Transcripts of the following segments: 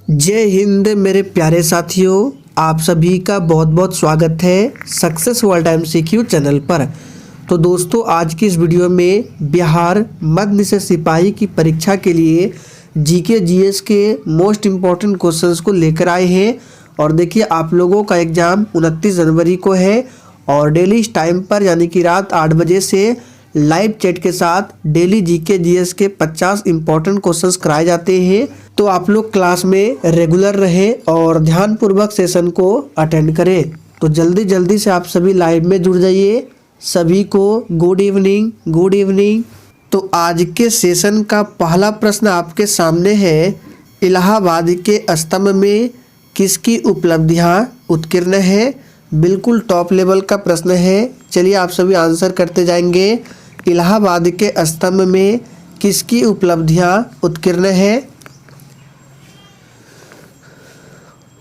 जय हिंद मेरे प्यारे साथियों, आप सभी का बहुत बहुत स्वागत है सक्सेस वर्ल्ड MCQ चैनल पर। तो दोस्तों, आज की इस वीडियो में बिहार मध्य से सिपाही की परीक्षा के लिए जीके जीएस के मोस्ट इम्पॉर्टेंट क्वेश्चंस को लेकर आए हैं। और देखिए, आप लोगों का एग्ज़ाम 29 जनवरी को है और डेली इस टाइम पर यानी कि रात 8 बजे से लाइव चैट के साथ डेली जीके जीएस के 50 इंपॉर्टेंट क्वेश्चंस कराए जाते हैं। तो आप लोग क्लास में रेगुलर रहें और ध्यानपूर्वक सेशन को अटेंड करें। तो जल्दी जल्दी से आप सभी लाइव में जुड़ जाइए। सभी को गुड इवनिंग, गुड इवनिंग। तो आज के सेशन का पहला प्रश्न आपके सामने है, इलाहाबाद के स्तंभ में किसकी उपलब्धियां उत्कीर्ण है। बिल्कुल टॉप लेवल का प्रश्न है। चलिए आप सभी आंसर करते जाएंगे। इलाहाबाद के स्तंभ में किसकी उपलब्धियां उत्कीर्ण है।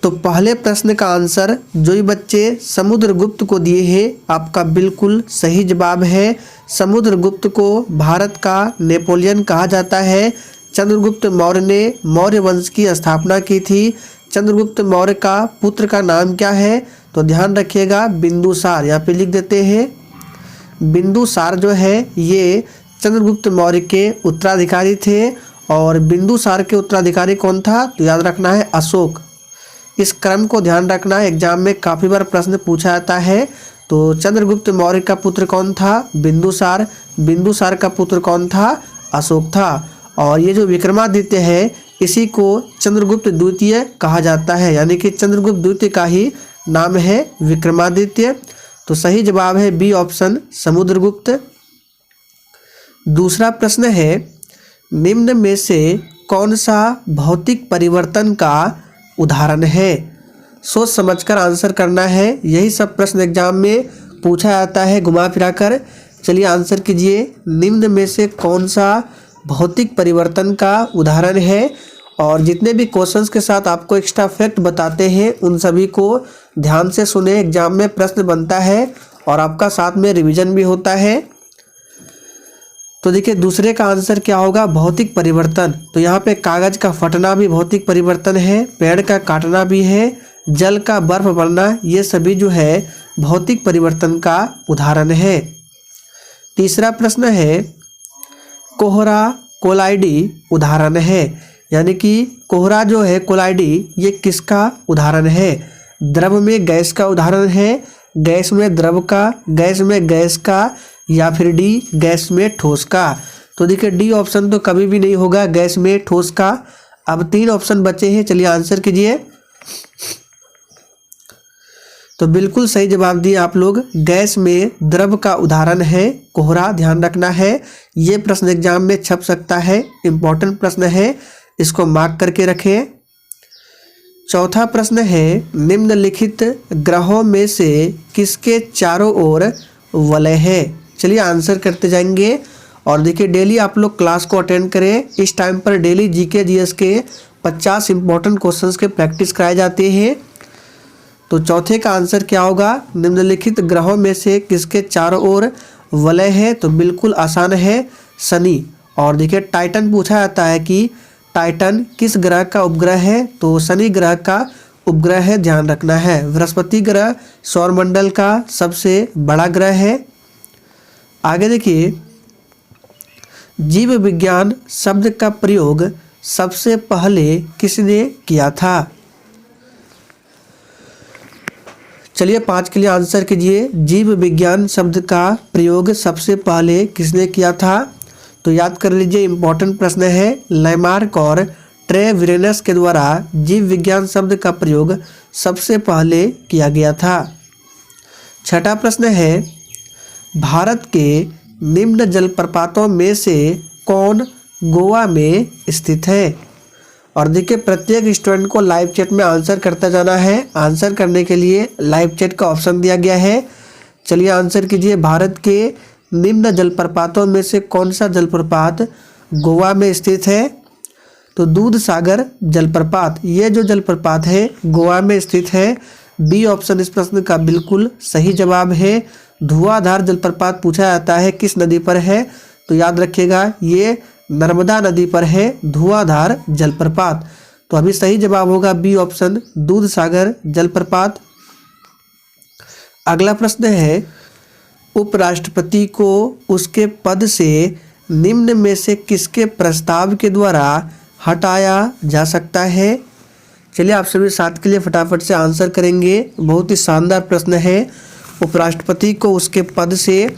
तो पहले प्रश्न का आंसर जो ही बच्चे समुद्रगुप्त को दिए हैं, आपका बिल्कुल सही जवाब है। समुद्रगुप्त को भारत का नेपोलियन कहा जाता है। चंद्रगुप्त मौर्य ने मौर्य वंश की स्थापना की थी। चंद्रगुप्त मौर्य का पुत्र का नाम क्या है, तो ध्यान रखिएगा बिंदुसार। यहाँ पे लिख देते हैं। बिंदुसार जो है ये चंद्रगुप्त मौर्य के उत्तराधिकारी थे। और बिंदुसार के उत्तराधिकारी कौन था, तो याद रखना है अशोक। इस क्रम को ध्यान रखना है, एग्जाम में काफ़ी बार प्रश्न पूछा जाता है। तो चंद्रगुप्त मौर्य का पुत्र कौन था, बिंदुसार। बिंदुसार का पुत्र कौन था, अशोक था। और ये जो विक्रमादित्य है, इसी को चंद्रगुप्त द्वितीय कहा जाता है, यानी कि चंद्रगुप्त द्वितीय का ही नाम है विक्रमादित्य। तो सही जवाब है बी ऑप्शन, समुद्रगुप्त। दूसरा प्रश्न है, निम्न में से कौन सा भौतिक परिवर्तन का उदाहरण है। सोच समझकर आंसर करना है। यही सब प्रश्न एग्जाम में पूछा जाता है घुमा फिरा कर। चलिए आंसर कीजिए। निम्न में से कौन सा भौतिक परिवर्तन का उदाहरण है। और जितने भी क्वेश्चंस के साथ आपको एक्स्ट्रा फैक्ट बताते हैं, उन सभी को ध्यान से सुने। एग्जाम में प्रश्न बनता है और आपका साथ में रिवीजन भी होता है। तो देखिए, दूसरे का आंसर क्या होगा, भौतिक परिवर्तन। तो यहाँ पे कागज का फटना भी भौतिक परिवर्तन है, पेड़ का काटना भी है, जल का बर्फ बनना, ये सभी जो है भौतिक परिवर्तन का उदाहरण है। तीसरा प्रश्न है, कोहरा कोलाइडी उदाहरण है, यानी कि कोहरा जो है कोलाइडी, ये किसका उदाहरण है। द्रव में गैस का उदाहरण है, गैस में द्रव का, गैस में गैस का, या फिर डी गैस में ठोस का। तो देखिए, डी ऑप्शन तो कभी भी नहीं होगा, गैस में ठोस का। अब 3 ऑप्शन बचे हैं, चलिए आंसर कीजिए। तो बिल्कुल सही जवाब दिए आप लोग। गैस में द्रव का उदाहरण है कोहरा, ध्यान रखना है। ये प्रश्न एग्जाम में छप सकता है, इंपॉर्टेंट प्रश्न है, इसको मार्क करके रखें। चौथा प्रश्न है, निम्नलिखित ग्रहों में से किसके चारों ओर वलय है। चलिए आंसर करते जाएंगे। और देखिए, डेली आप लोग क्लास को अटेंड करें। इस टाइम पर डेली जीके जीएस के 50 इंपॉर्टेंट क्वेश्चंस के प्रैक्टिस कराए जाते हैं। तो चौथे का आंसर क्या होगा, निम्नलिखित ग्रहों में से किसके चारों ओर वलय है। तो बिल्कुल आसान है, शनि। और देखिए, टाइटन पूछा जाता है कि टाइटन किस ग्रह का उपग्रह है, तो शनि ग्रह का उपग्रह है, ध्यान रखना है। बृहस्पति ग्रह सौरमंडल का सबसे बड़ा ग्रह है। आगे देखिए, जीव विज्ञान शब्द का प्रयोग सबसे पहले किसने किया था। चलिए 5 के लिए आंसर कीजिए। जीव विज्ञान शब्द का प्रयोग सबसे पहले किसने किया था। तो याद कर लीजिए, इंपॉर्टेंट प्रश्न है। लैमार्क और ट्रेविरेनस के द्वारा जीव विज्ञान शब्द का प्रयोग सबसे पहले किया गया था। छठा प्रश्न है, भारत के निम्न जलप्रपातों में से कौन गोवा में स्थित है। और देखिए, प्रत्येक स्टूडेंट को लाइव चैट में आंसर करता जाना है। आंसर करने के लिए लाइव चैट का ऑप्शन दिया गया है। चलिए आंसर कीजिए। भारत के निम्न जलप्रपातों में से कौन सा जलप्रपात गोवा में स्थित है। तो दूध सागर जलप्रपात, ये जो जलप्रपात है गोवा में स्थित है। बी ऑप्शन इस प्रश्न का बिल्कुल सही जवाब है। धुआंधार जलप्रपात पूछा जाता है किस नदी पर है, तो याद रखिएगा ये नर्मदा नदी पर है धुआंधार जलप्रपात। तो अभी सही जवाब होगा बी ऑप्शन, दूध सागर जलप्रपात। अगला प्रश्न है, उपराष्ट्रपति को उसके पद से निम्न में से किसके प्रस्ताव के द्वारा हटाया जा सकता है? चलिए आप सभी साथ के लिए फटाफट से आंसर करेंगे। बहुत ही शानदार प्रश्न है। उपराष्ट्रपति को उसके पद से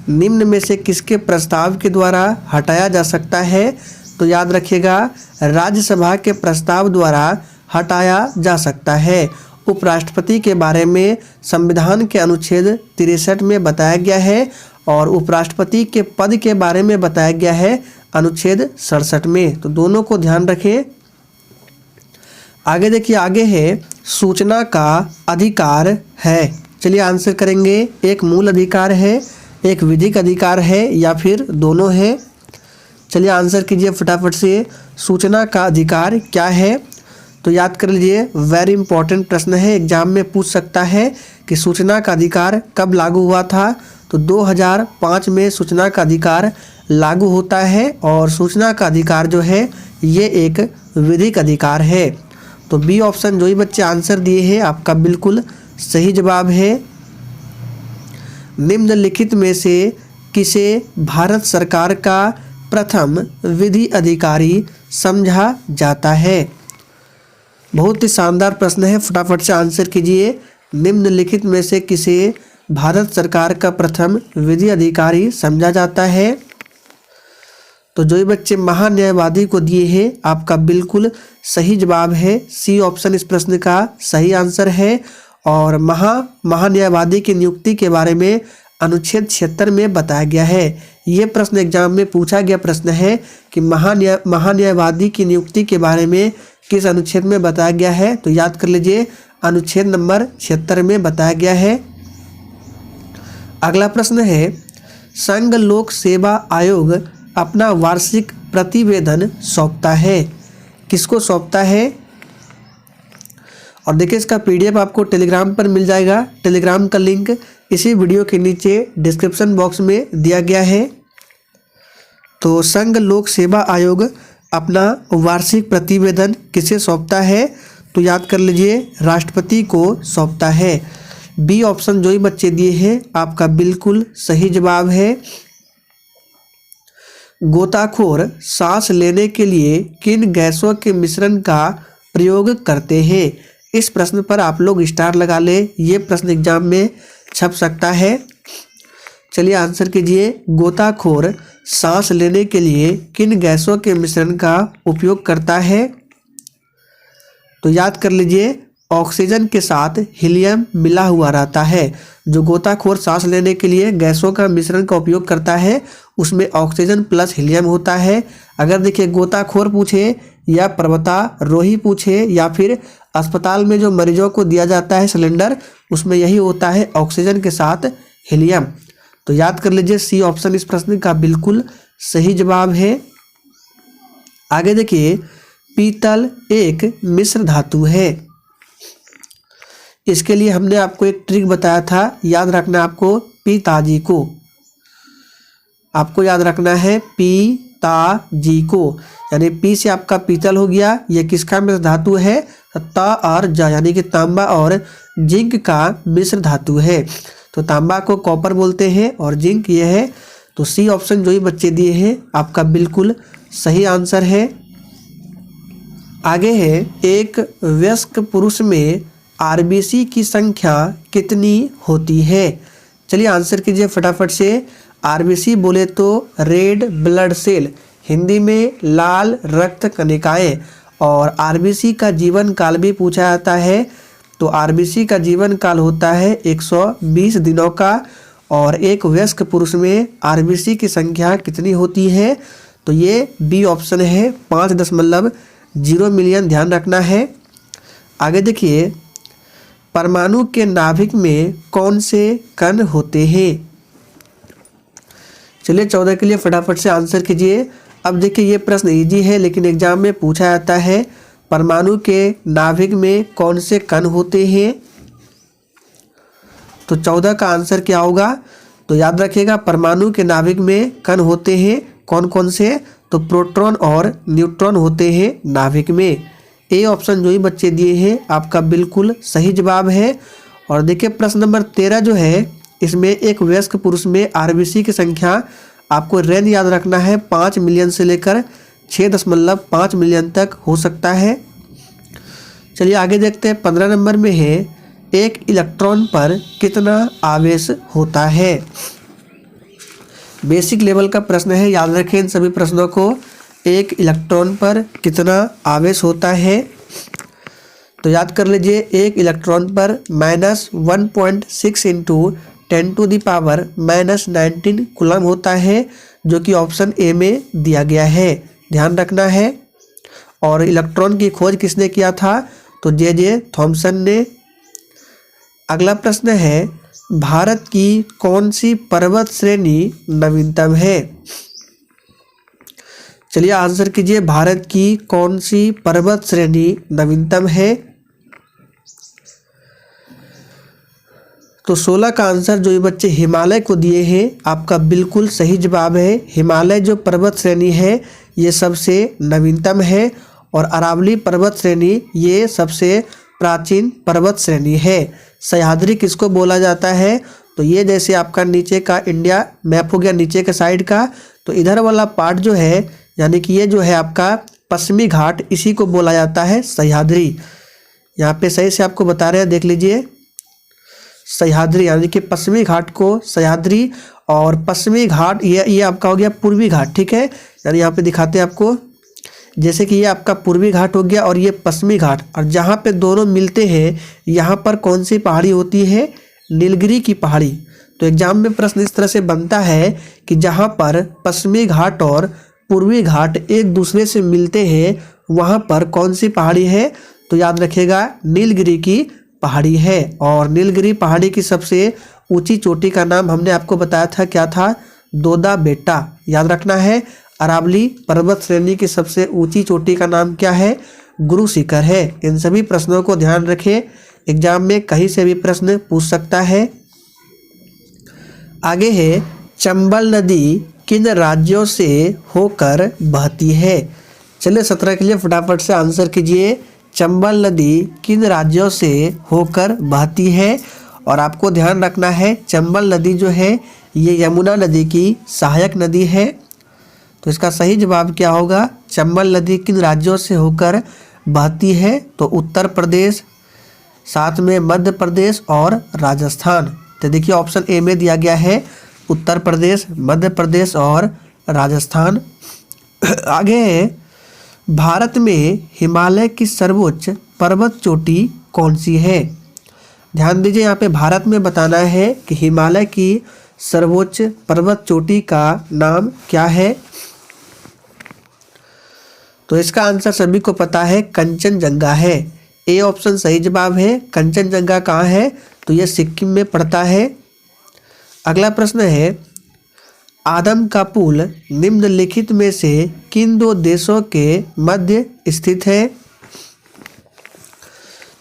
निम्न में से किसके प्रस्ताव के द्वारा हटाया जा सकता है? तो याद रखिएगा, राज्यसभा के प्रस्ताव द्वारा हटाया जा सकता है। उपराष्ट्रपति के बारे में संविधान के अनुच्छेद 63 में बताया गया है और उपराष्ट्रपति के पद के बारे में बताया गया है अनुच्छेद 67 में। तो दोनों को ध्यान रखें। आगे देखिए, आगे है सूचना का अधिकार है। चलिए आंसर करेंगे। एक मूल अधिकार है, एक विधिक अधिकार है, या फिर दोनों है? चलिए आंसर कीजिए फटाफट से। सूचना का अधिकार क्या है? तो याद कर लीजिए, वेरी इंपॉर्टेंट प्रश्न है, एग्जाम में पूछ सकता है कि सूचना का अधिकार कब लागू हुआ था। तो 2005 में सूचना का अधिकार लागू होता है और सूचना का अधिकार जो है ये एक विधिक अधिकार है। तो बी ऑप्शन जो ही बच्चे आंसर दिए हैं आपका बिल्कुल सही जवाब है। निम्नलिखित में से किसे भारत सरकार का प्रथम विधि अधिकारी समझा जाता है? बहुत ही शानदार प्रश्न है, फटाफट से आंसर कीजिए। निम्नलिखित में से किसे भारत सरकार का प्रथम विधि अधिकारी समझा जाता है? तो जो ये बच्चे महान्यायवादी को दिए हैं आपका बिल्कुल सही जवाब है। सी ऑप्शन इस प्रश्न का सही आंसर है। और महान्यायवादी की नियुक्ति के बारे में अनुच्छेद 76 में बताया गया है। ये प्रश्न एग्जाम में पूछा गया प्रश्न है कि महान्यायवादी की नियुक्ति के बारे में किस अनुच्छेद में बताया गया है? तो याद कर लीजिए, अनुच्छेद नंबर 76 में बताया गया है। अगला प्रश्न है, संघ लोक सेवा आयोग अपना वार्षिक प्रतिवेदन सौंपता है, किसको सौंपता है? और देखिए इसका पीडीएफ आपको टेलीग्राम पर मिल जाएगा। टेलीग्राम का लिंक इसी वीडियो के नीचे डिस्क्रिप्शन बॉक्स में दिया गया है। तो संघ लोक सेवा आयोग अपना वार्षिक प्रतिवेदन किसे सौंपता है? तो याद कर लीजिए, राष्ट्रपति को सौंपता है। बी ऑप्शन जो ही बच्चे दिए हैं आपका बिल्कुल सही जवाब है। गोताखोर सांस लेने के लिए किन गैसों के मिश्रण का प्रयोग करते हैं? इस प्रश्न पर आप लोग स्टार लगा ले, ये प्रश्न एग्जाम में छप सकता है। चलिए आंसर कीजिए। गोताखोर सांस लेने के लिए किन गैसों के मिश्रण का उपयोग करता है? तो याद कर लीजिए, ऑक्सीजन के साथ हीलियम मिला हुआ रहता है। जो गोताखोर सांस लेने के लिए गैसों का मिश्रण का उपयोग करता है उसमें ऑक्सीजन प्लस हीलियम होता है। अगर देखिए गोताखोर पूछे या पर्वतारोही पूछे या फिर अस्पताल में जो मरीजों को दिया जाता है सिलेंडर, उसमें यही होता है ऑक्सीजन के साथ हीलियम। तो याद कर लीजिए, सी ऑप्शन इस प्रश्न का बिल्कुल सही जवाब है। आगे देखिए, पीतल एक मिश्र धातु है। इसके लिए हमने आपको एक ट्रिक बताया था, याद रखना आपको पिताजी को, आपको याद रखना है पिताजी को। यानी पी से आपका पीतल हो गया, ये किसका मिश्र धातु है? ता और जा, यानी कि तांबा और जिंक का मिश्र धातु है। तो तांबा को कॉपर बोलते हैं और जिंक ये है। तो सी ऑप्शन जो ही बच्चे दिए हैं आपका बिल्कुल सही आंसर है। आगे है, एक वयस्क पुरुष में आरबीसी की संख्या कितनी होती है? चलिए आंसर कीजिए फटाफट से। आरबीसी बोले तो रेड ब्लड सेल, हिंदी में लाल रक्त कणिकाएं। और आरबीसी का जीवन काल भी पूछा जाता है। तो आरबीसी का जीवन काल होता है 120 दिनों का। और एक वयस्क पुरुष में आरबीसी की संख्या कितनी होती है? तो ये बी ऑप्शन है, 5.0 मिलियन, ध्यान रखना है। आगे देखिए, परमाणु के नाभिक में कौन से कण होते हैं? चलिए 14 के लिए फटाफट से आंसर कीजिए। अब देखिए ये प्रश्न इजी है लेकिन एग्जाम में पूछा जाता है, परमाणु के नाभिक में कौन से कण होते हैं? तो 14 का आंसर क्या होगा? तो याद रखिएगा, परमाणु के नाभिक में कण होते हैं कौन कौन से? तो प्रोटॉन और न्यूट्रॉन होते हैं नाभिक में। ए ऑप्शन जो ही बच्चे दिए हैं आपका बिल्कुल सही जवाब है। और देखिए प्रश्न नंबर 13 जो है इसमें एक वयस्क पुरुष में आरबीसी की संख्या आपको रेंज याद रखना है 5 मिलियन से लेकर 6.5 मिलियन तक हो सकता है। चलिए आगे देखते हैं 15 नंबर में है एक इलेक्ट्रॉन पर कितना आवेश होता है। बेसिक लेवल का प्रश्न है, याद रखें इन सभी प्रश्नों को। एक इलेक्ट्रॉन पर कितना आवेश होता है तो याद कर लीजिए एक इलेक्ट्रॉन पर -1.6 इंटू 10⁻⁻19 कूलम होता है, जो कि ऑप्शन ए में दिया गया है, ध्यान रखना है। और इलेक्ट्रॉन की खोज किसने किया था तो जे थॉमसन ने। अगला प्रश्न है भारत की कौन सी पर्वत श्रेणी नवीनतम है। चलिए आंसर कीजिए, भारत की कौन सी पर्वत श्रेणी नवीनतम है। तो 16 का आंसर जो ये बच्चे हिमालय को दिए हैं आपका बिल्कुल सही जवाब है। हिमालय जो पर्वत श्रेणी है ये सबसे नवीनतम है और अरावली पर्वत श्रेणी ये सबसे प्राचीन पर्वत श्रेणी है। सह्याद्री किसको बोला जाता है तो ये जैसे आपका नीचे का इंडिया मैप हो गया नीचे के साइड का, तो इधर वाला पार्ट जो है यानी कि ये जो है आपका पश्चिमी घाट, इसी को बोला जाता है सह्याद्री। यहाँ पे सही से आपको बता रहे हैं, देख लीजिए सह्याद्री यानी कि पश्चिमी घाट को सह्याद्री, और पश्चिमी घाट ये आपका हो गया पूर्वी घाट, ठीक है। यानी यहाँ पे दिखाते हैं आपको, जैसे कि ये आपका पूर्वी घाट हो गया और ये पश्चिमी घाट, और जहाँ पे दोनों मिलते हैं यहाँ पर कौन सी पहाड़ी होती है, नीलगिरी की पहाड़ी। तो एग्जाम में प्रश्न इस तरह से बनता है कि जहाँ पर पश्चिमी घाट और पूर्वी घाट एक दूसरे से मिलते हैं वहाँ पर कौन सी पहाड़ी है तो याद रखिएगा नीलगिरी की पहाड़ी है। और नीलगिरी पहाड़ी की सबसे ऊंची चोटी का नाम हमने आपको बताया था, क्या था, दोदा बेटा, याद रखना है। अरावली पर्वत श्रेणी की सबसे ऊंची चोटी का नाम क्या है, गुरु शिखर है। इन सभी प्रश्नों को ध्यान रखें, एग्जाम में कहीं से भी प्रश्न पूछ सकता है। आगे है चंबल नदी किन राज्यों से होकर बहती है। चलिए 17 के लिए फटाफट से आंसर कीजिए, चंबल नदी किन राज्यों से होकर बहती है। और आपको ध्यान रखना है चंबल नदी जो है ये यमुना नदी की सहायक नदी है। तो इसका सही जवाब क्या होगा, चंबल नदी किन राज्यों से होकर बहती है तो उत्तर प्रदेश, साथ में मध्य प्रदेश और राजस्थान। तो देखिए ऑप्शन ए में दिया गया है उत्तर प्रदेश, मध्य प्रदेश और राजस्थान। आगे है भारत में हिमालय की सर्वोच्च पर्वत चोटी कौन सी है। ध्यान दीजिए यहाँ पे भारत में बताना है कि हिमालय की सर्वोच्च पर्वत चोटी का नाम क्या है। तो इसका आंसर सभी को पता है, कंचनजंगा है। ए ऑप्शन सही जवाब है। कंचनजंगा कहाँ है तो ये सिक्किम में पड़ता है। अगला प्रश्न है आदम का पुल निम्नलिखित में से किन दो देशों के मध्य स्थित है।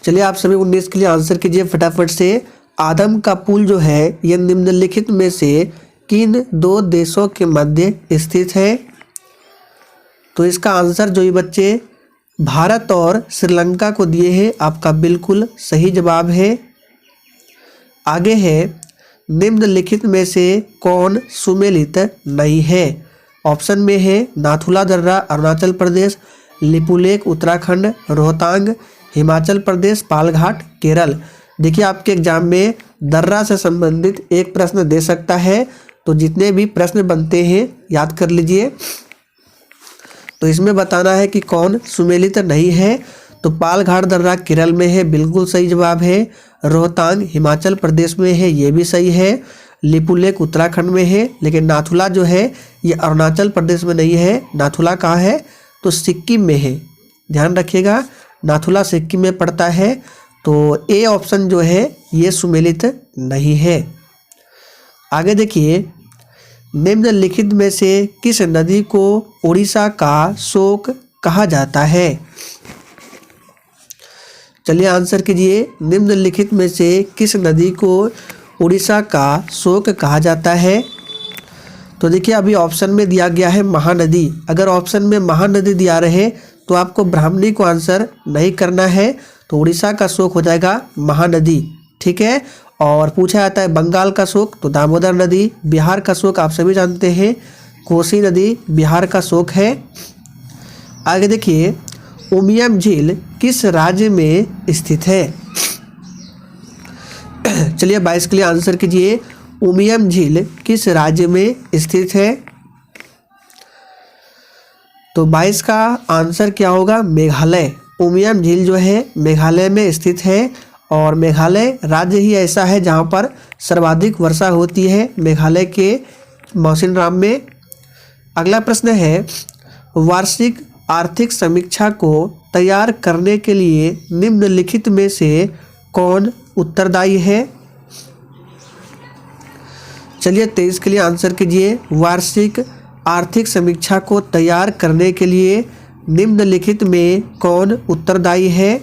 चलिए आप सभी 19 के लिए आंसर कीजिए फटाफट से। आदम का पुल जो है ये निम्नलिखित में से किन दो देशों के मध्य स्थित है। तो इसका आंसर जो ये बच्चे भारत और श्रीलंका को दिए हैं आपका बिल्कुल सही जवाब है। आगे है निम्नलिखित में से कौन सुमेलित नहीं है। ऑप्शन में है नाथुला दर्रा अरुणाचल प्रदेश, लिपुलेख उत्तराखंड, रोहतांग हिमाचल प्रदेश, पालघाट केरल। देखिए आपके एग्जाम में दर्रा से संबंधित एक प्रश्न दे सकता है, तो जितने भी प्रश्न बनते हैं याद कर लीजिए। तो इसमें बताना है कि कौन सुमेलित नहीं है। तो पालघाट दर्रा केरल में है, बिल्कुल सही जवाब है। रोहतांग हिमाचल प्रदेश में है, ये भी सही है। लिपुलेख उत्तराखंड में है, लेकिन नाथुला जो है ये अरुणाचल प्रदेश में नहीं है। नाथुला कहाँ है तो सिक्किम में है, ध्यान रखिएगा नाथुला सिक्किम में पड़ता है। तो ए ऑप्शन जो है ये सुमेलित नहीं है। आगे देखिए निम्नलिखित में से किस नदी को उड़ीसा का शोक कहा जाता है। चलिए आंसर कीजिए, निम्नलिखित में से किस नदी को उड़ीसा का शोक कहा जाता है। तो देखिए अभी ऑप्शन में दिया गया है महानदी। अगर ऑप्शन में महानदी दिया रहे तो आपको ब्राह्मणी को आंसर नहीं करना है, तो उड़ीसा का शोक हो जाएगा महानदी। ठीक है। और पूछा जाता है बंगाल का शोक, तो दामोदर नदी। बिहार का शोक आप सभी जानते हैं, कोसी नदी बिहार का शोक है। आगे देखिए, उमियम झील किस राज्य में स्थित है? चलिए 22 के लिए आंसर कीजिए, उमियम झील किस राज्य में स्थित है? तो 22 का आंसर क्या होगा? मेघालय। उमियम झील जो है मेघालय में स्थित है, और मेघालय राज्य ही ऐसा है जहाँ पर सर्वाधिक वर्षा होती है, मेघालय के मौसिनराम में। अगला प्रश्न है, वार्षिक आर्थिक समीक्षा को तैयार करने के लिए निम्नलिखित में से कौन उत्तरदायी है? चलिए 23 के लिए आंसर कीजिए, वार्षिक आर्थिक समीक्षा को तैयार करने के लिए निम्नलिखित में कौन उत्तरदायी है?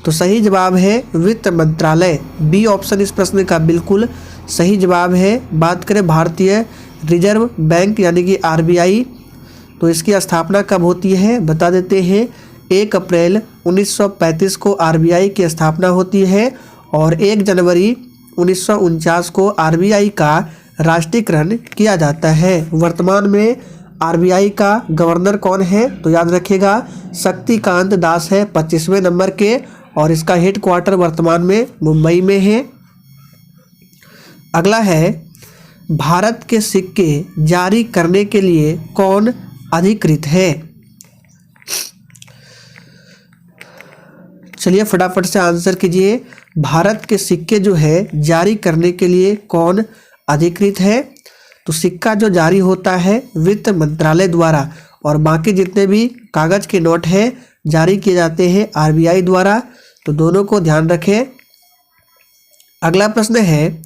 तो सही जवाब है वित्त मंत्रालय। बी ऑप्शन इस प्रश्न का बिल्कुल सही जवाब है। बात करें भारतीय रिजर्व बैंक यानी कि आरबीआई, तो इसकी स्थापना कब होती है बता देते हैं। 1 अप्रैल 1935 को आरबीआई की स्थापना होती है, और 1 जनवरी 1949 को आरबीआई का राष्ट्रीयकरण किया जाता है। वर्तमान में आरबीआई का गवर्नर कौन है? तो याद रखिएगा शक्तिकांत दास है 25वें नंबर के, और इसका हेडक्वार्टर वर्तमान में मुंबई में है। अगला है, भारत के सिक्के जारी करने के लिए कौन अधिकृत है? चलिए फटाफट से आंसर कीजिए, भारत के सिक्के जो है जारी करने के लिए कौन अधिकृत है? तो सिक्का जो जारी होता है वित्त मंत्रालय द्वारा, और बाकी जितने भी कागज के नोट हैं जारी किए जाते हैं आरबीआई द्वारा, तो दोनों को ध्यान रखें। अगला प्रश्न है,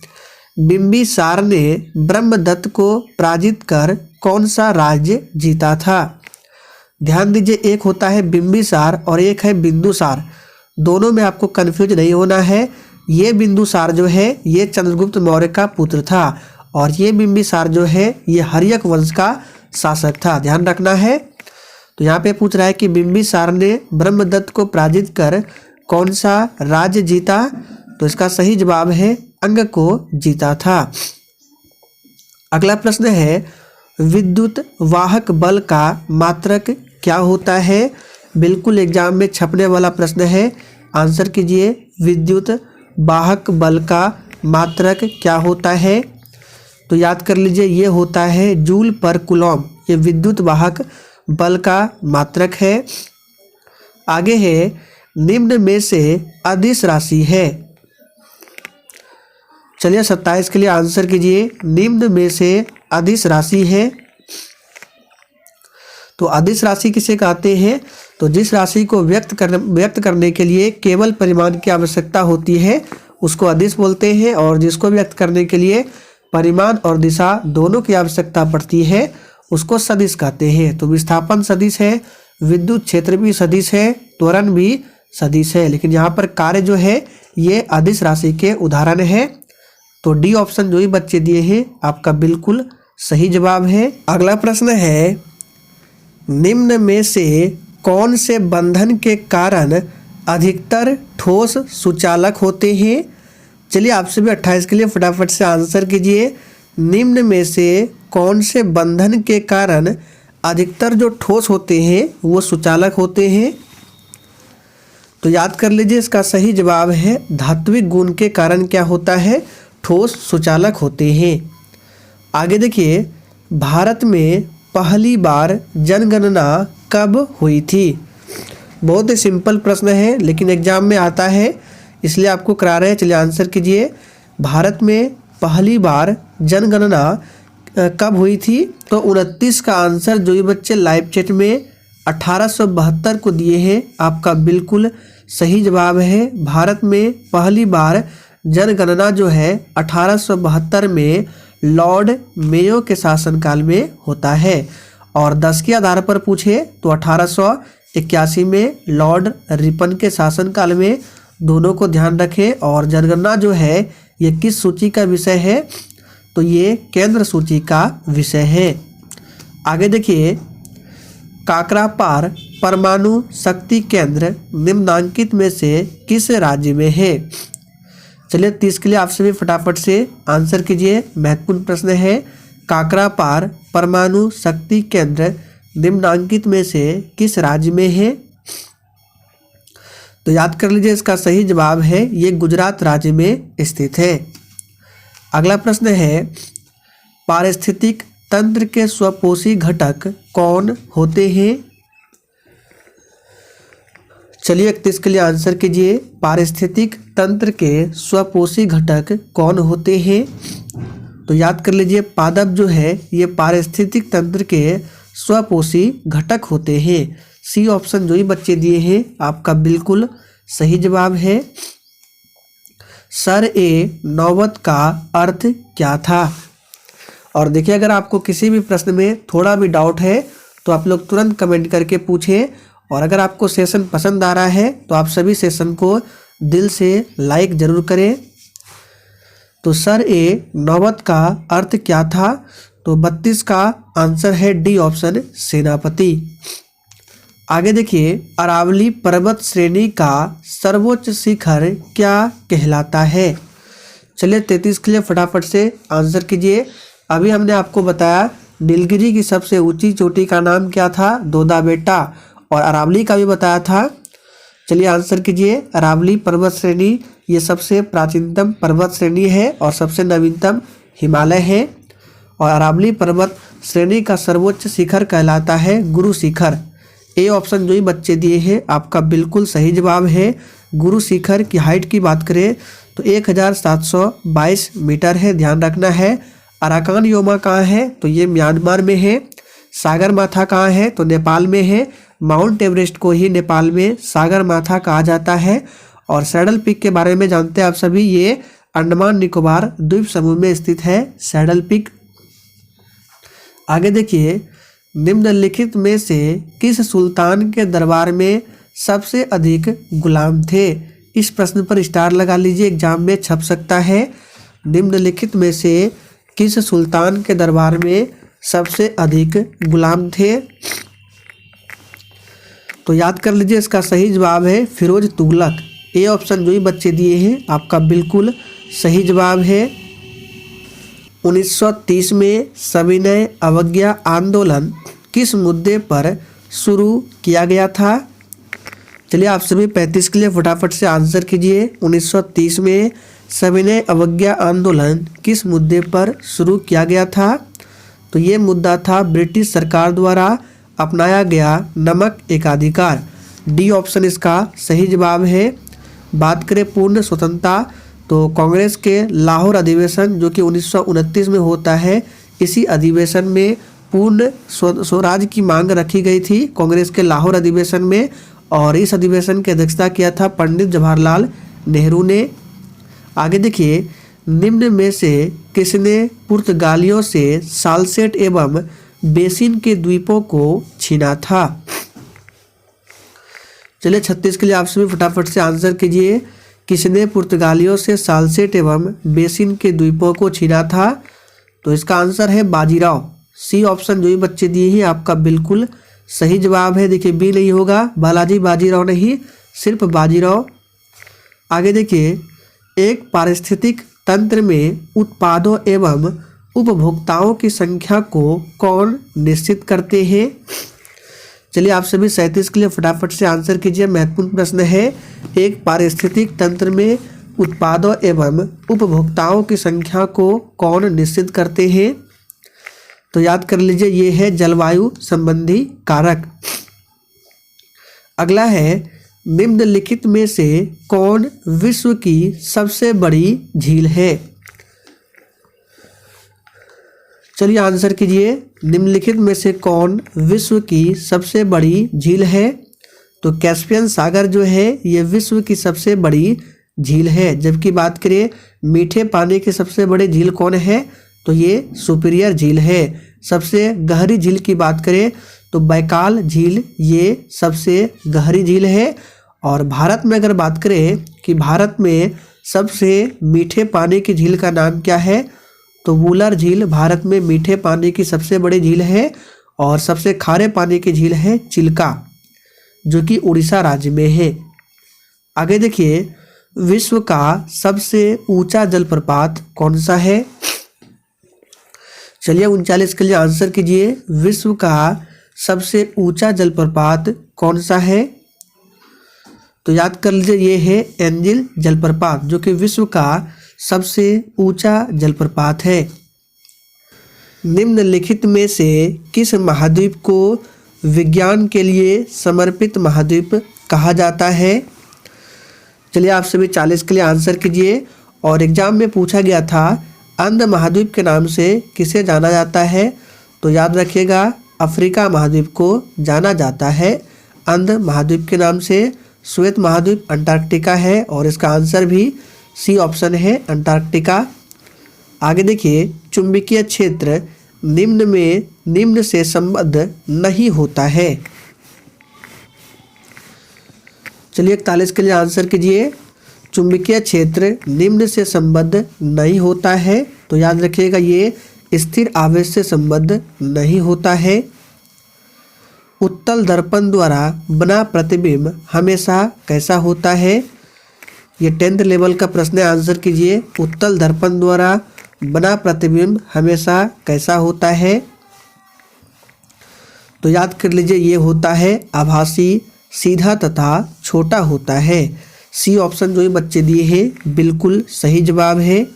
बिंबिसार ने ब्रह्मदत्त को पराजित कर कौन सा राज्य जीता था? ध्यान दीजिए, एक होता है बिंबिसार और एक है बिंदुसार। दोनों में आपको कंफ्यूज नहीं होना है। ये बिंदुसार जो है ये चंद्रगुप्त मौर्य का पुत्र था, और ये बिंबिसार जो है ये हर्यक वंश का शासक था, ध्यान रखना है। तो यहाँ पे पूछ रहा है कि बिंबिसार ने ब्रह्मदत्त को पराजित कर कौन सा राज्य जीता? तो इसका सही जवाब है अंग को जीता था। अगला प्रश्न है, विद्युत वाहक बल का मात्रक क्या होता है? बिल्कुल एग्जाम में छपने वाला प्रश्न है, आंसर कीजिए, विद्युत वाहक बल का मात्रक क्या होता है? तो याद कर लीजिए, ये होता है जूल पर कूलॉम। ये विद्युत वाहक बल का मात्रक है। आगे है, निम्न में से अदिश राशि है। चलिए 27 के लिए आंसर कीजिए, निम्न में से अदिश राशि है। तो अदिश राशि किसे कहते हैं? तो जिस राशि को व्यक्त करने के लिए केवल परिमाण की आवश्यकता होती है उसको अदिश बोलते हैं, और जिसको व्यक्त करने के लिए परिमाण और दिशा दोनों की आवश्यकता पड़ती है उसको सदिश कहते हैं। तो विस्थापन सदिश है, विद्युत क्षेत्र भी सदिश है, त्वरण भी सदिश है, लेकिन यहाँ पर कार्य जो है ये अदिश राशि के उदाहरण है। तो डी ऑप्शन जो ही बच्चे दिए हैं आपका बिल्कुल सही जवाब है। अगला प्रश्न है, निम्न में से कौन से बंधन के कारण अधिकतर ठोस सुचालक होते हैं? चलिए आपसे भी 28 के लिए फटाफट से आंसर कीजिए, निम्न में से कौन से बंधन के कारण अधिकतर जो ठोस होते हैं वो सुचालक होते हैं? तो याद कर लीजिए, इसका सही जवाब है धात्विक गुण के कारण क्या होता है? ठोस सुचालक होते हैं। आगे देखिए, भारत में पहली बार जनगणना कब हुई थी? बहुत ही सिंपल प्रश्न है, लेकिन एग्जाम में आता है इसलिए आपको करा रहे हैं। चलिए आंसर कीजिए, भारत में पहली बार जनगणना कब हुई थी? तो 29 का आंसर जो ये बच्चे लाइव चैट में 1872 को दिए हैं आपका बिल्कुल सही जवाब है। भारत में पहली बार जनगणना जो है 1872 में लॉर्ड मेयो के शासनकाल में होता है, और 10 के आधार पर पूछे तो 1881 में लॉर्ड रिपन के शासनकाल में। दोनों को ध्यान रखें। और जनगणना जो है ये किस सूची का विषय है? तो ये केंद्र सूची का विषय है। आगे देखिए, काकरापार परमाणु शक्ति केंद्र निम्नांकित में से किस राज्य में है? चलिए 30 के लिए आप सभी फटाफट से आंसर कीजिए। महत्वपूर्ण प्रश्न है, काकरापार परमाणु शक्ति केंद्र निम्नांकित में से किस राज्य में है? तो याद कर लीजिए, इसका सही जवाब है ये गुजरात राज्य में स्थित है। अगला प्रश्न है, पारिस्थितिक तंत्र के स्वपोषी घटक कौन होते हैं? चलिए 31 के लिए आंसर कीजिए। पारिस्थितिक तंत्र के स्वपोषी घटक कौन होते हैं? तो याद कर लीजिए, पादप जो है ये पारिस्थितिक तंत्र के स्वपोषी घटक होते हैं। सी ऑप्शन जो ही बच्चे दिए हैं आपका बिल्कुल सही जवाब है। सर ए नौबत का अर्थ क्या था? और देखिए, अगर आपको किसी भी प्रश्न में थोड़ा भी डाउट है तो आप लोग तुरंत कमेंट करके पूछें। और अगर आपको सेशन पसंद आ रहा है तो आप सभी सेशन को दिल से लाइक जरूर करें। तो सर ए नौबत का अर्थ क्या था? तो 32 का आंसर है डी ऑप्शन, सेनापति। आगे देखिए, अरावली पर्वत श्रेणी का सर्वोच्च शिखर क्या कहलाता है? चलिए 33 के लिए फटाफट से आंसर कीजिए। अभी हमने आपको बताया नीलगिरी की सबसे ऊंची चोटी का नाम क्या था? दोदा बेटा। और अरावली का भी बताया था। चलिए आंसर कीजिए। अरावली पर्वत श्रेणी ये सबसे प्राचीनतम पर्वत श्रेणी है और सबसे नवीनतम हिमालय है। और अरावली पर्वत श्रेणी का सर्वोच्च शिखर कहलाता है गुरु शिखर। ए ऑप्शन जो ही बच्चे दिए हैं आपका बिल्कुल सही जवाब है। गुरु शिखर की हाइट की बात करें तो 1722 मीटर है, ध्यान रखना है। अराकान योमा कहाँ है? तो ये म्यांमार में है। सागर माथा कहाँ है? तो नेपाल में है। माउंट एवरेस्ट को ही नेपाल में सागर माथा कहा जाता है। और सैडल पीक के बारे में जानते हैं आप सभी, ये अंडमान निकोबार द्वीप समूह में स्थित है सैडल पीक। आगे देखिए, निम्नलिखित में से किस सुल्तान के दरबार में सबसे अधिक गुलाम थे? इस प्रश्न पर स्टार लगा लीजिए, एग्जाम में छप सकता है। निम्नलिखित में से किस सुल्तान के दरबार में सबसे अधिक गुलाम थे? तो याद कर लीजिए, इसका सही जवाब है फिरोज तुगलक। ए ऑप्शन जो ही बच्चे दिए हैं आपका बिल्कुल सही जवाब है। 1930 में सविनय अवज्ञा आंदोलन किस मुद्दे पर शुरू किया गया था? चलिए आप सभी 35 के लिए फटाफट से आंसर कीजिए। 1930 में सविनय अवज्ञा आंदोलन किस मुद्दे पर शुरू किया गया था? तो ये मुद्दा था ब्रिटिश सरकार द्वारा अपनाया गया नमक एकाधिकार। डी ऑप्शन इसका सही जवाब है। बात करें पूर्ण स्वतंत्रता, तो कांग्रेस के लाहौर अधिवेशन जो कि 1929 में होता है, इसी अधिवेशन में पूर्ण स्वराज की मांग रखी गई थी कांग्रेस के लाहौर अधिवेशन में। और इस अधिवेशन की अध्यक्षता किया था पंडित जवाहरलाल नेहरू ने। आगे देखिए, निम्न में से किसने पुर्तगालियों से साल्सेट एवं बेसिन के द्वीपों को छीना था? चलिए 36 के लिए आप सभी फटाफट से आंसर कीजिए। किसने पुर्तगालियों से साल्सेट एवं बेसिन के द्वीपों को छीना था? तो इसका आंसर है बाजीराव। सी ऑप्शन जो ही बच्चे दिए हैं आपका बिल्कुल सही जवाब है। देखिए बी नहीं होगा, बालाजी बाजीराव नहीं, सिर्फ बाजीराव। आगे देखिए, एक पारिस्थितिक तंत्र में उत्पादों एवं उपभोक्ताओं की संख्या को कौन निश्चित करते हैं? चलिए आप सभी 37 के लिए फटाफट से आंसर कीजिए। महत्वपूर्ण प्रश्न है, एक पारिस्थितिक तंत्र में उत्पादों एवं उपभोक्ताओं की संख्या को कौन निश्चित करते हैं? तो याद कर लीजिए, ये है जलवायु संबंधी कारक। अगला है, निम्नलिखित में से कौन विश्व की सबसे बड़ी झील है? चलिए आंसर कीजिए। निम्नलिखित में से कौन विश्व की सबसे बड़ी झील है? तो कैस्पियन सागर जो है ये विश्व की सबसे बड़ी झील है। जबकि बात करें मीठे पानी की सबसे बड़ी झील कौन है? तो ये सुपीरियर झील है। सबसे गहरी झील की बात करें तो बैकाल झील ये सबसे गहरी झील है। और भारत में अगर बात करें कि भारत में सबसे मीठे पानी की झील का नाम क्या है, तो वुलर झील भारत में मीठे पानी की सबसे बड़ी झील है। और सबसे खारे पानी की झील है चिल्का। जो कि उड़ीसा राज्य में है। आगे देखिए, विश्व का सबसे ऊंचा जलप्रपात कौन सा है? चलिए 39 के लिए आंसर कीजिए। विश्व का सबसे ऊंचा जलप्रपात कौन सा है? तो याद कर लीजिए, ये है एंजिल जलप्रपात, जो कि विश्व का सबसे ऊंचा जलप्रपात है। निम्नलिखित में से किस महाद्वीप को विज्ञान के लिए समर्पित महाद्वीप कहा जाता है? चलिए आप सभी 40 के लिए आंसर कीजिए। और एग्जाम में पूछा गया था, अंध महाद्वीप के नाम से किसे जाना जाता है? तो याद रखिएगा, अफ्रीका महाद्वीप को जाना जाता है अंध महाद्वीप के नाम से। श्वेत महाद्वीप अंटार्कटिका है और इसका आंसर भी सी ऑप्शन है, अंटार्कटिका। आगे देखिए, चुंबकीय क्षेत्र निम्न में निम्न से संबद्ध नहीं होता है। चलिए 41 के लिए आंसर कीजिए। चुंबकीय क्षेत्र निम्न से संबद्ध नहीं होता है। तो याद रखिएगा, ये स्थिर आवेश से संबद्ध नहीं होता है। उत्तल दर्पण द्वारा बना प्रतिबिंब हमेशा कैसा होता है? ये 10th लेवल का प्रश्न है, आंसर कीजिए। उत्तल दर्पण द्वारा बना प्रतिबिंब हमेशा कैसा होता है? तो याद कर लीजिए, ये होता है आभासी, सीधा तथा छोटा होता है। सी ऑप्शन जो ये बच्चे दिए हैं बिल्कुल सही जवाब है।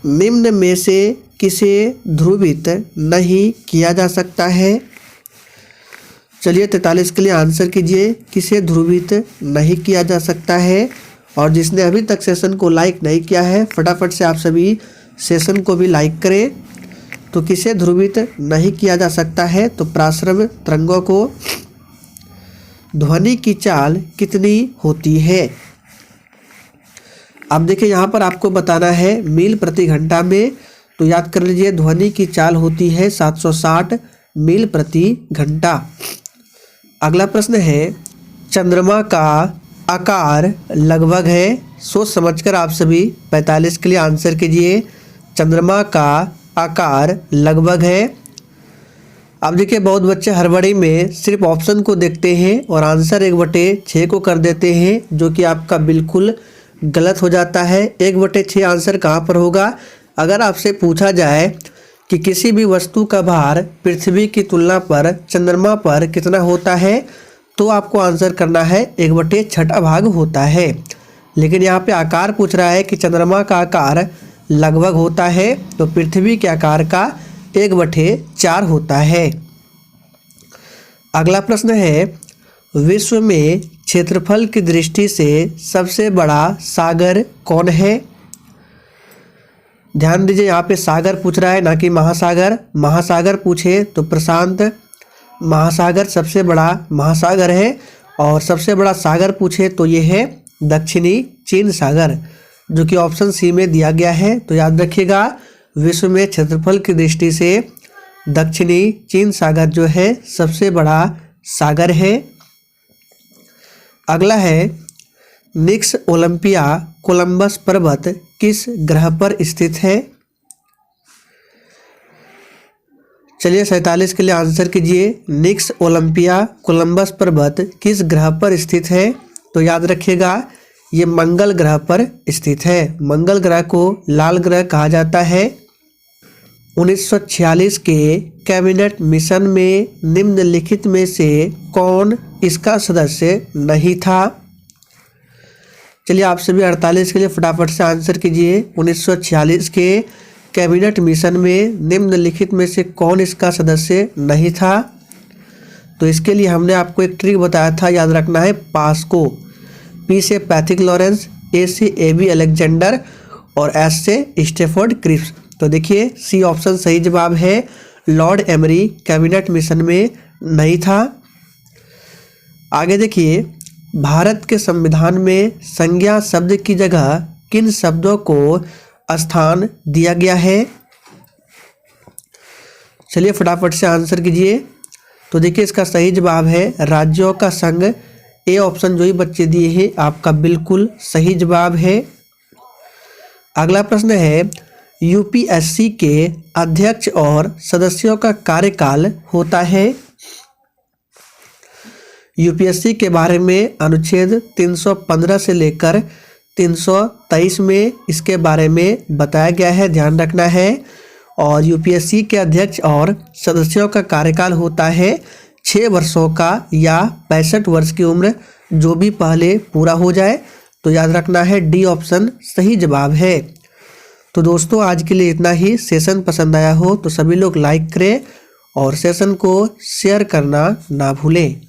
निम्न में से किसे ध्रुवित नहीं किया जा सकता है? चलिए 43 के लिए आंसर कीजिए। किसे ध्रुवित नहीं किया जा सकता है? और जिसने अभी तक सेशन को लाइक नहीं किया है, फटाफट से आप सभी सेशन को भी लाइक करें। तो किसे ध्रुवित नहीं किया जा सकता है? तो पराश्रम तरंगों को। ध्वनि की चाल कितनी होती है? अब देखिए, यहाँ पर आपको बताना है मील प्रति घंटा में। तो याद कर लीजिए, ध्वनि की चाल होती है 760 मील प्रति घंटा। अगला प्रश्न है, चंद्रमा का आकार लगभग है। सोच समझकर आप सभी 45 के लिए आंसर कीजिए। चंद्रमा का आकार लगभग है। अब देखिए, बहुत बच्चे हड़बड़ी में सिर्फ ऑप्शन को देखते हैं और आंसर 1/6 को कर देते हैं, जो कि आपका बिल्कुल गलत हो जाता है। 1/6 आंसर कहाँ पर होगा? अगर आपसे पूछा जाए कि किसी भी वस्तु का भार पृथ्वी की तुलना पर चंद्रमा पर कितना होता है, तो आपको आंसर करना है 1/6 भाग होता है। लेकिन यहाँ पे आकार पूछ रहा है कि चंद्रमा का आकार लगभग होता है, तो पृथ्वी के आकार का 1/4 होता है। अगला प्रश्न है, विश्व में क्षेत्रफल की दृष्टि से सबसे बड़ा सागर कौन है? ध्यान दीजिए, यहाँ पे सागर पूछ रहा है, ना कि महासागर। महासागर पूछे तो प्रशांत महासागर सबसे बड़ा महासागर है, और सबसे बड़ा सागर पूछे तो ये है दक्षिणी चीन सागर, जो कि ऑप्शन सी में दिया गया है। तो याद रखिएगा, विश्व में क्षेत्रफल की दृष्टि से दक्षिणी चीन सागर जो है सबसे बड़ा सागर है। अगला है, निक्स ओलंपिया कोलंबस पर्वत किस ग्रह पर स्थित है? चलिए 47 के लिए आंसर कीजिए। निक्स ओलंपिया कोलंबस पर्वत किस ग्रह पर स्थित है? तो याद रखिएगा, ये मंगल ग्रह पर स्थित है। मंगल ग्रह को लाल ग्रह कहा जाता है। 1946 के कैबिनेट मिशन में निम्नलिखित में से कौन इसका सदस्य नहीं था? चलिए आप सभी 48 के लिए फटाफट से आंसर कीजिए। 1946 के कैबिनेट मिशन में निम्नलिखित में से कौन इसका सदस्य नहीं था? तो इसके लिए हमने आपको एक ट्रिक बताया था, याद रखना है पास्को। पी से पैथिक लॉरेंस, ए से एबी अलेक्जेंडर और एस से स्टेफोर्ड क्रिप्स। तो देखिए, सी ऑप्शन सही जवाब है। लॉर्ड एमरी कैबिनेट मिशन में नहीं था। आगे देखिए, भारत के संविधान में संज्ञा शब्द की जगह किन शब्दों को स्थान दिया गया है? चलिए फटाफट से आंसर कीजिए। तो देखिए, इसका सही जवाब है राज्यों का संघ। ए ऑप्शन जो ही बच्चे दिए हैं आपका बिल्कुल सही जवाब है। अगला प्रश्न है, यूपीएससी के अध्यक्ष और सदस्यों का कार्यकाल होता है। यूपीएससी के बारे में अनुच्छेद 315 से लेकर 323 में इसके बारे में बताया गया है, ध्यान रखना है। और यूपीएससी के अध्यक्ष और सदस्यों का कार्यकाल होता है 6 वर्षों का या 65 वर्ष की उम्र जो भी पहले पूरा हो जाए। तो याद रखना है डी ऑप्शन सही जवाब है। तो दोस्तों आज के लिए इतना ही। सेशन पसंद आया हो तो सभी लोग लाइक करें और सेशन को शेयर करना ना भूलें।